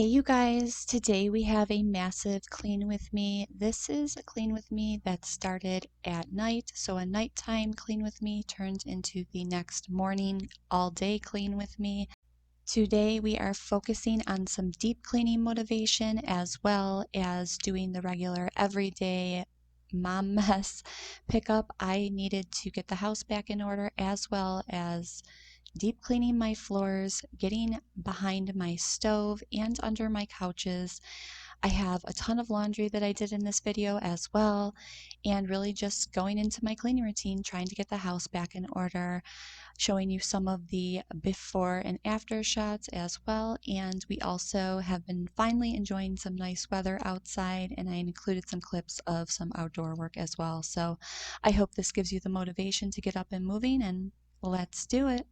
Hey you guys, today we have a massive clean with me. This is a clean with me that started at night. So a nighttime clean with me turned into the next morning all day clean with me. Today we are focusing on some deep cleaning motivation as well as doing the regular everyday mom mess pickup. I needed to get the house back in order as well as deep cleaning my floors, getting behind my stove and under my couches. I have a ton of laundry that I did in this video as well, and really just going into my cleaning routine, trying to get the house back in order, showing you some of the before and after shots as well. And we also have been finally enjoying some nice weather outside, and I included some clips of some outdoor work as well. So I hope this gives you the motivation to get up and moving, and let's do it.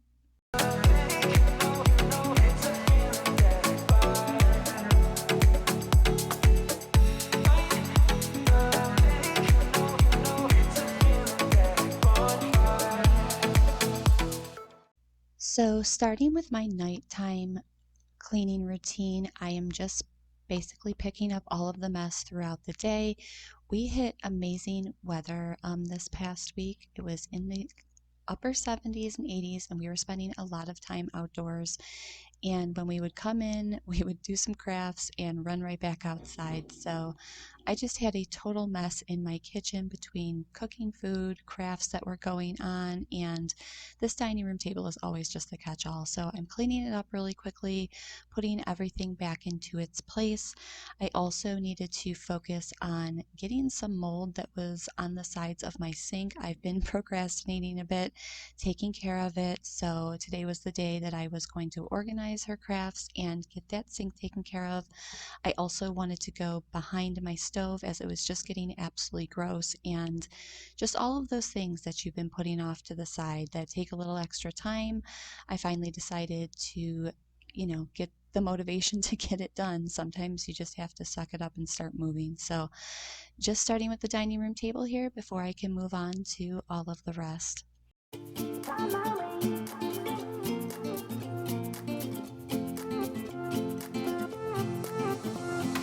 So starting with my nighttime cleaning routine, I am just basically picking up all of the mess throughout the day. We hit amazing weather this past week. It was in the upper 70s and 80s, and we were spending a lot of time outdoors. And when we would come in, we would do some crafts and run right back outside. So I just had a total mess in my kitchen between cooking food, crafts that were going on, and this dining room table is always just a catch-all. So I'm cleaning it up really quickly, putting everything back into its place. I also needed to focus on getting some mold that was on the sides of my sink. I've been procrastinating a bit, taking care of it. So today was the day that I was going to organize her crafts and get that sink taken care of. I also wanted to go behind my stove as it was just getting absolutely gross, and just all of those things that you've been putting off to the side that take a little extra time. I finally decided to, get the motivation to get it done. Sometimes you just have to suck it up and start moving. So just starting with the dining room table here before I can move on to all of the rest.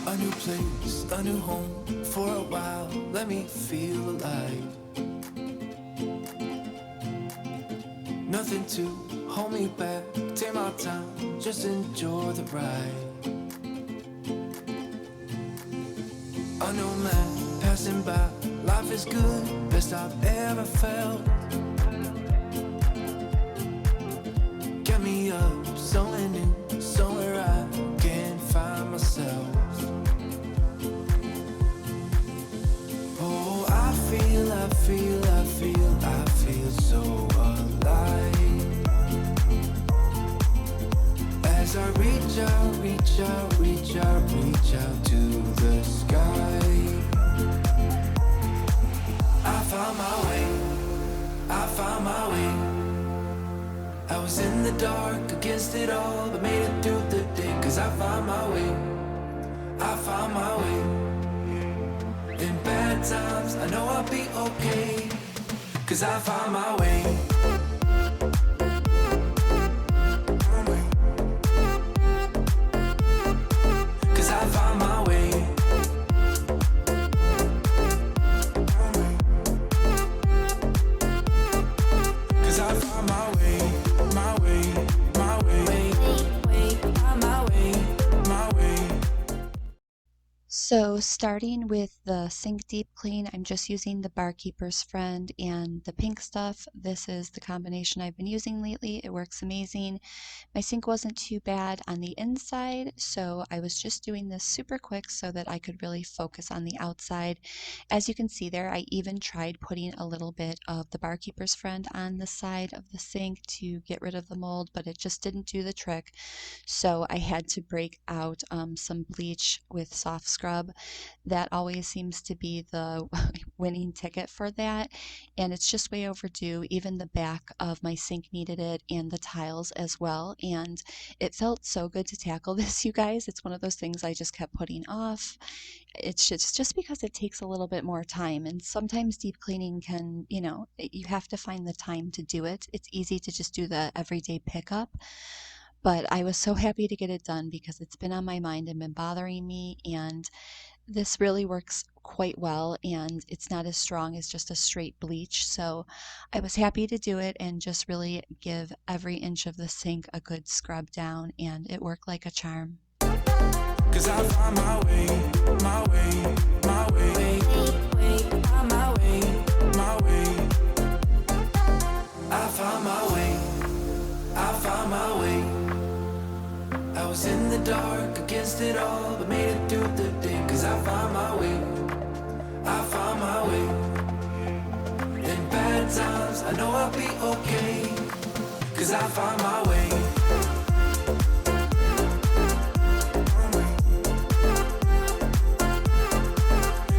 A new place, a new home, for a while, let me feel alive. Nothing to hold me back, take my time, just enjoy the ride. A new man passing by, life is good, best I've ever felt. Get me up, somewhere new, somewhere I can find myself. I feel so alive. As I reach out to the sky. I found my way. I was in the dark against it all, but made it through the day. 'Cause I found my way. In bad times, I know I'll be okay. 'Cause I found my way. 'Cause I found my way. 'Cause I found my way, my way, my way, my way, my way. So starting with the sink deep clean, I'm just using the Barkeeper's Friend and the pink stuff. This is the combination I've been using lately. It works amazing. My sink wasn't too bad on the inside, so I was just doing this super quick so that I could really focus on the outside. As you can see there, I even tried putting a little bit of the Barkeeper's Friend on the side of the sink to get rid of the mold, but it just didn't do the trick. So I had to break out some bleach with soft scrub. That always seems to be the winning ticket for that, and it's just way overdue. Even the back of my sink needed it, and the tiles as well, and it felt so good to tackle this, you guys. It's one of those things I just kept putting off. It's just because it takes a little bit more time, and sometimes deep cleaning can, you have to find the time to do it. It's easy to just do the everyday pickup, But I was so happy to get it done because it's been on my mind and been bothering me, and this really works quite well, and it's not as strong as just a straight bleach. So I was happy to do it and just really give every inch of the sink a good scrub down, and it worked like a charm. Cause I find my way, my way, my way, find my way, my way. I found my way, I found my way. I was in the dark against it all, but made it through the day. Cause I found my way, I found my way. In bad times, I know I'll be okay. Cause I found my way.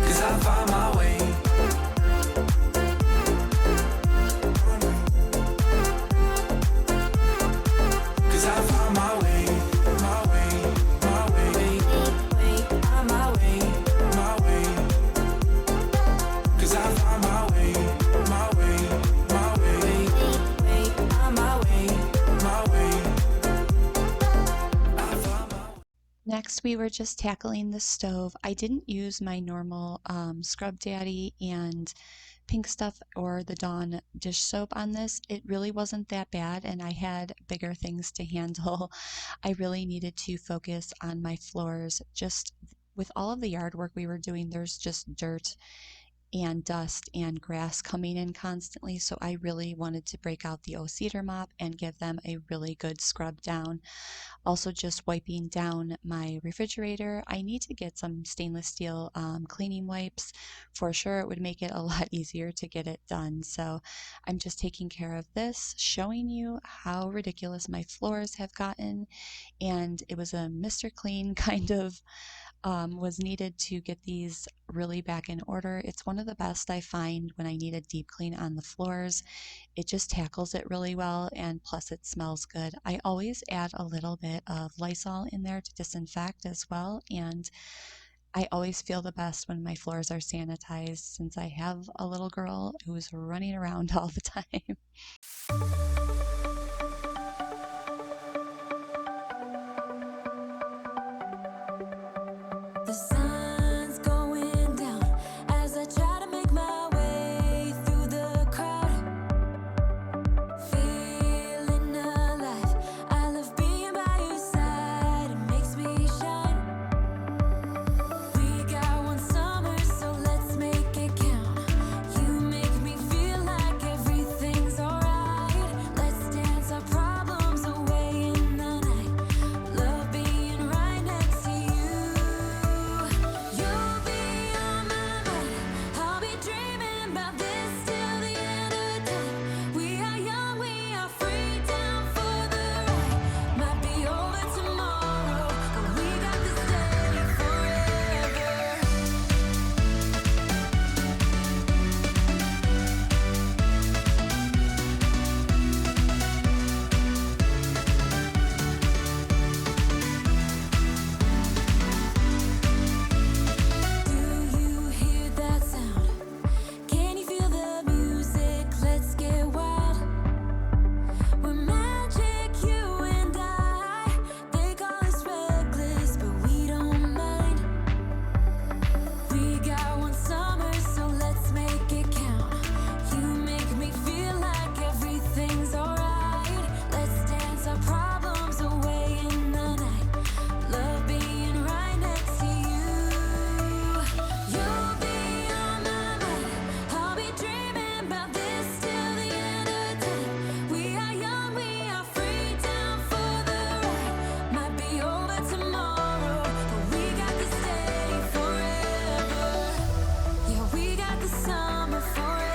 Cause I found my way. Cause I found my way, my way, my way, find my way, my way. Cause I found my way, my way, my way, find my way, my way. I found my way. Next, we were just tackling the stove. I didn't use my normal Scrub Daddy and Pink Stuff or the Dawn dish soap on this. It really wasn't that bad, and I had bigger things to handle. I really needed to focus on my floors. Just with all of the yard work we were doing, there's just dirt and dust and grass coming in constantly, so I really wanted to break out the O-Cedar mop and give them a really good scrub down. Also, just wiping down my refrigerator. I need to get some stainless steel cleaning wipes. For sure, it would make it a lot easier to get it done. So I'm just taking care of this, showing you how ridiculous my floors have gotten. And it was a Mr. Clean kind of was needed to get these really back in order. It's one of the best I find when I need a deep clean on the floors. It just tackles it really well, and plus it smells good. I always add a little bit of Lysol in there to disinfect as well, and I always feel the best when my floors are sanitized since I have a little girl who's running around all the time. The sun's going down as I try to make my way through the crowd. Feeling alive, I love being by your side. It makes me shine. We got one summer, so let's make it count. You make me feel like everything's alright. Let's dance our problems away in the night. Love being right next to you. You'll be on my mind. I'll be dreaming about this till the end of time. We are young, we are free, down for the ride. Might be over tomorrow, but we got this day forever. Do you hear that sound? Can you feel the music? Let's get wild. We're magic, you and I. They call us reckless, but we don't mind. We got one summer, so let's make it count. You make me feel like everything's alright. Let's dance our problems away in the night. Love being right next to you. You'll be on my mind. I'll be dreaming about this till the end of time. We are young, we are free, down for the ride. Might be over tomorrow, but we got this day forever. Yeah, we got the summer forever.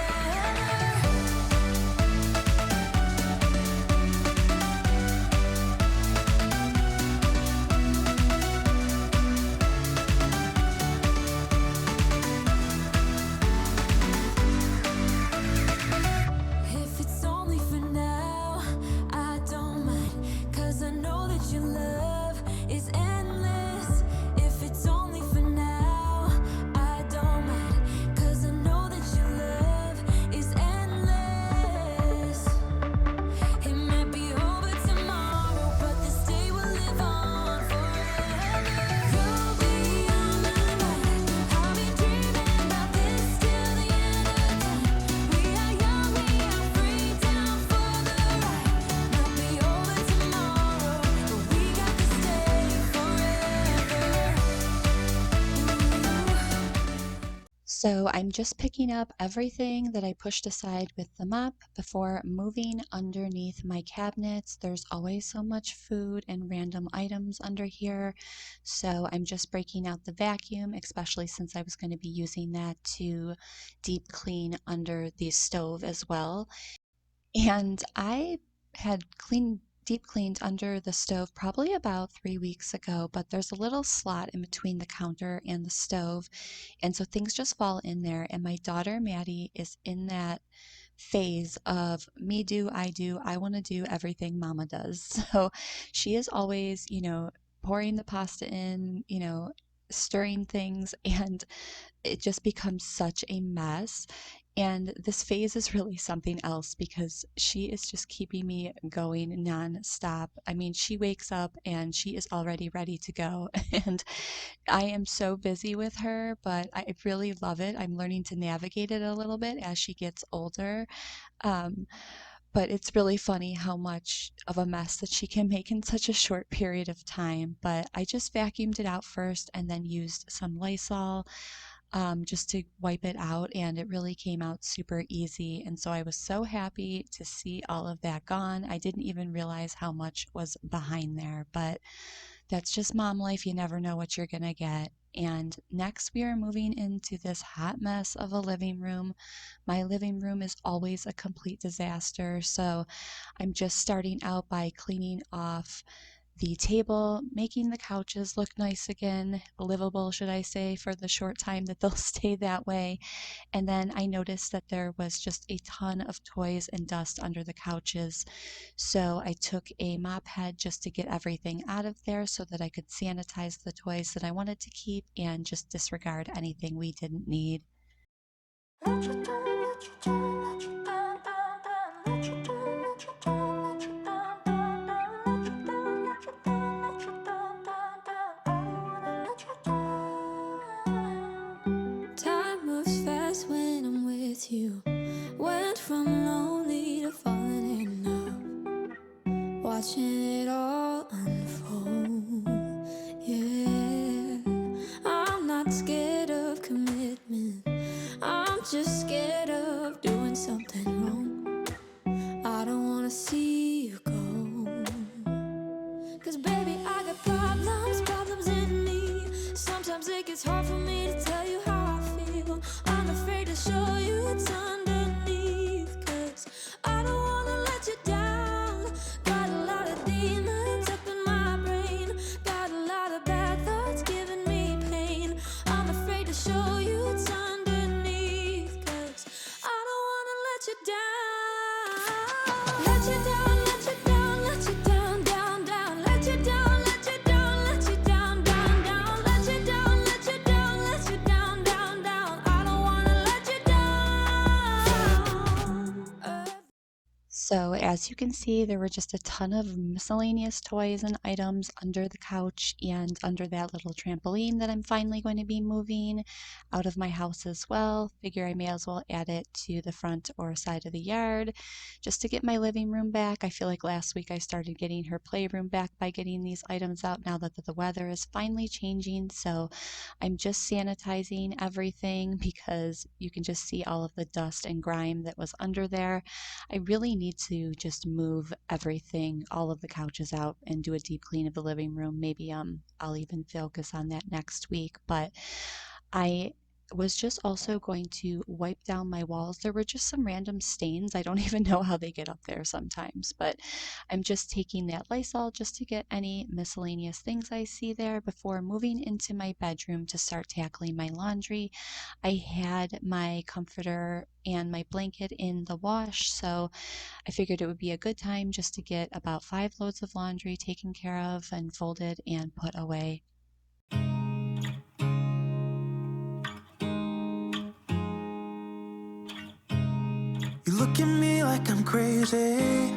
If it's only for now, I don't mind. 'Cause I know that your love is endless. If it's only for now, I don't mind. 'Cause I know that your love is endless. It might be over tomorrow, but this So I'm just picking up everything that I pushed aside with the mop before moving underneath my cabinets. There's always so much food and random items under here. So I'm just breaking out the vacuum, especially since I was going to be using that to deep clean under the stove as well. And I had deep cleaned under the stove probably about 3 weeks ago, but there's a little slot in between the counter and the stove. And so things just fall in there. And my daughter Maddie is in that phase of me do, I want to do everything mama does. So she is always, pouring the pasta in, stirring things, and it just becomes such a mess. And this phase is really something else because she is just keeping me going nonstop. I mean, she wakes up and she is already ready to go. And I am so busy with her, but I really love it. I'm learning to navigate it a little bit as she gets older. Um, but it's really funny how much of a mess that she can make in such a short period of time. But I just vacuumed it out first and then used some Lysol just to wipe it out, and it really came out super easy. And so I was so happy to see all of that gone. I didn't even realize how much was behind there, but that's just mom life. You never know what you're gonna get. And next, we are moving into this hot mess of a living room. My living room is always a complete disaster, so I'm just starting out by cleaning off the table, making the couches look nice again, livable, should I say, for the short time that they'll stay that way. And then I noticed that there was just a ton of toys and dust under the couches. So I took a mop head just to get everything out of there so that I could sanitize the toys that I wanted to keep and just disregard anything we didn't need. Time moves fast when I'm with you. Went from lonely to falling in love. Watching it all unfold. Yeah. I'm not scared of commitment. I'm just scared of doing something wrong. I don't wanna see you go. 'Cause baby, I got problems, problems in me. Sometimes it gets hard for me to tell you how I feel. I'm afraid to show you what's underneath. 'Cause I don't wanna let you down. Got a lot of demons up in my brain. Got a lot of bad thoughts giving me pain. I'm afraid to show you what's underneath. 'Cause I don't wanna let you down. Let you down, let you down, let you down, down, down. Let you down, let you down, let you down, down, down. Let you down, let you down, let you down, down, down. I don't wanna let you down. So as you can see, there were just a ton of miscellaneous toys and items under the couch and under that little trampoline that I'm finally going to be moving out of my house as well. Figure I may as well add it to the front or side of the yard just to get my living room back. I feel like last week I started getting her playroom back by getting these items out now that the weather is finally changing. So I'm just sanitizing everything because you can just see all of the dust and grime that was under there. I really need to just move everything, all of the couches out and do a deep clean of the living room. Maybe I'll even focus on that next week. But I was just also going to wipe down my walls. There were just some random stains. I don't even know how they get up there sometimes, but I'm just taking that Lysol just to get any miscellaneous things I see there before moving into my bedroom to start tackling my laundry. I had my comforter and my blanket in the wash, so I figured it would be a good time just to get about 5 loads of laundry taken care of and folded and put away. You look at me like I'm crazy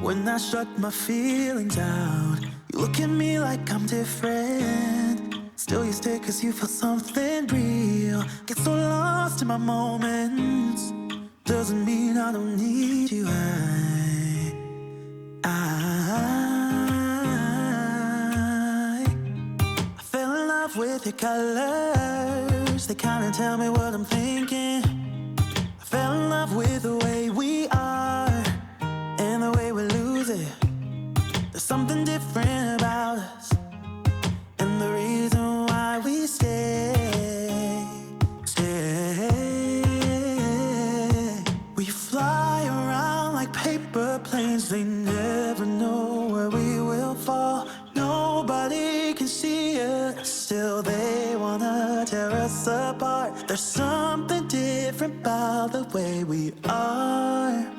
when I shut my feelings out. You look at me like I'm different. Still you stay 'cause you feel something real. Get so lost in my moments. Doesn't mean I don't need you. I fell in love with your colors. words, they kinda tell me what I'm thinking. I fell in love with the way we are and the way we lose it. There's something different about us, and the reason why we stay. We fly around like paper planes, they never know where we will fall. Nobody can see us, still they wanna tear us apart. There's something different about the way we are.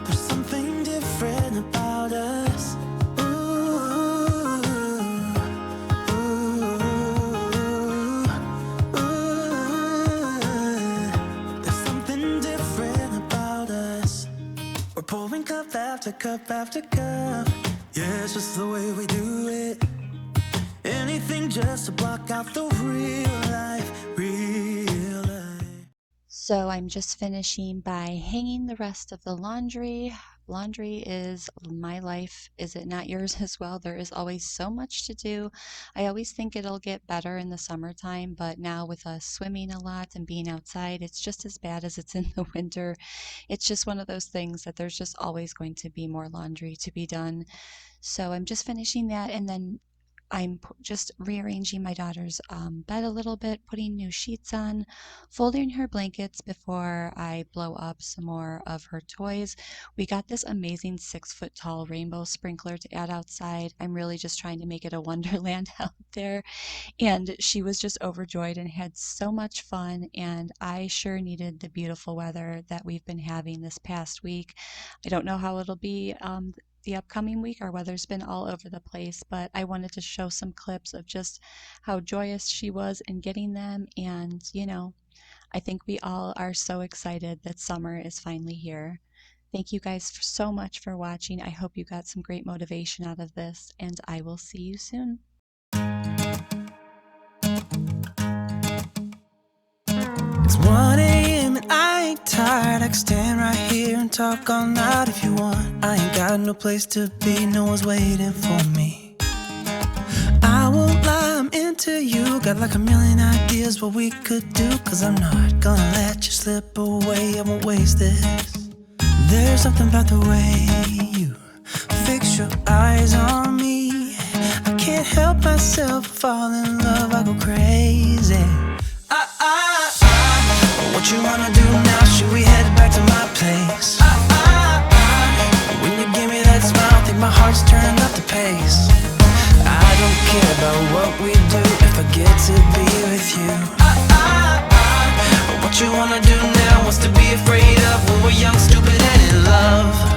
There's something different about us. There's something different about us. We're pouring cup after cup after cup. Yeah, it's just the way we do it. Anything just to block out the real life, real life. So I'm just finishing by hanging the rest of the laundry. Laundry is my life. Is it not yours as well? There is always so much to do. I always think it'll get better in the summertime, but now with us swimming a lot and being outside, it's just as bad as it's in the winter. It's just one of those things that there's just always going to be more laundry to be done. So I'm just finishing that, and then I'm just rearranging my daughter's bed a little bit, putting new sheets on, folding her blankets before I blow up some more of her toys. We got this amazing 6 foot tall rainbow sprinkler to add outside. I'm really just trying to make it a wonderland out there. And she was just overjoyed and had so much fun. And I sure needed the beautiful weather that we've been having this past week. I don't know how it'll be the upcoming week. Our weather's been all over the place, but I wanted to show some clips of just how joyous she was in getting them. And, I think we all are so excited that summer is finally here. Thank you guys so much for watching. I hope you got some great motivation out of this, and I will see you soon. It's 1 a.m. and I ain't tired. I can stand right here and talk all night if you want. I ain't got no place to be, no one's waiting for me. I won't lie, I'm into you. Got like a million ideas what we could do. Cause I'm not gonna let you slip away, I won't waste this. There's something about the way you fix your eyes on me. I can't help myself, fall in love, I go crazy. What you wanna do now? Should we head back to my place? When you give me that smile, I think my heart's turned up the pace. I don't care about what we do if I get to be with you. What you wanna do now? What's to be afraid of when we're young, stupid, and in love?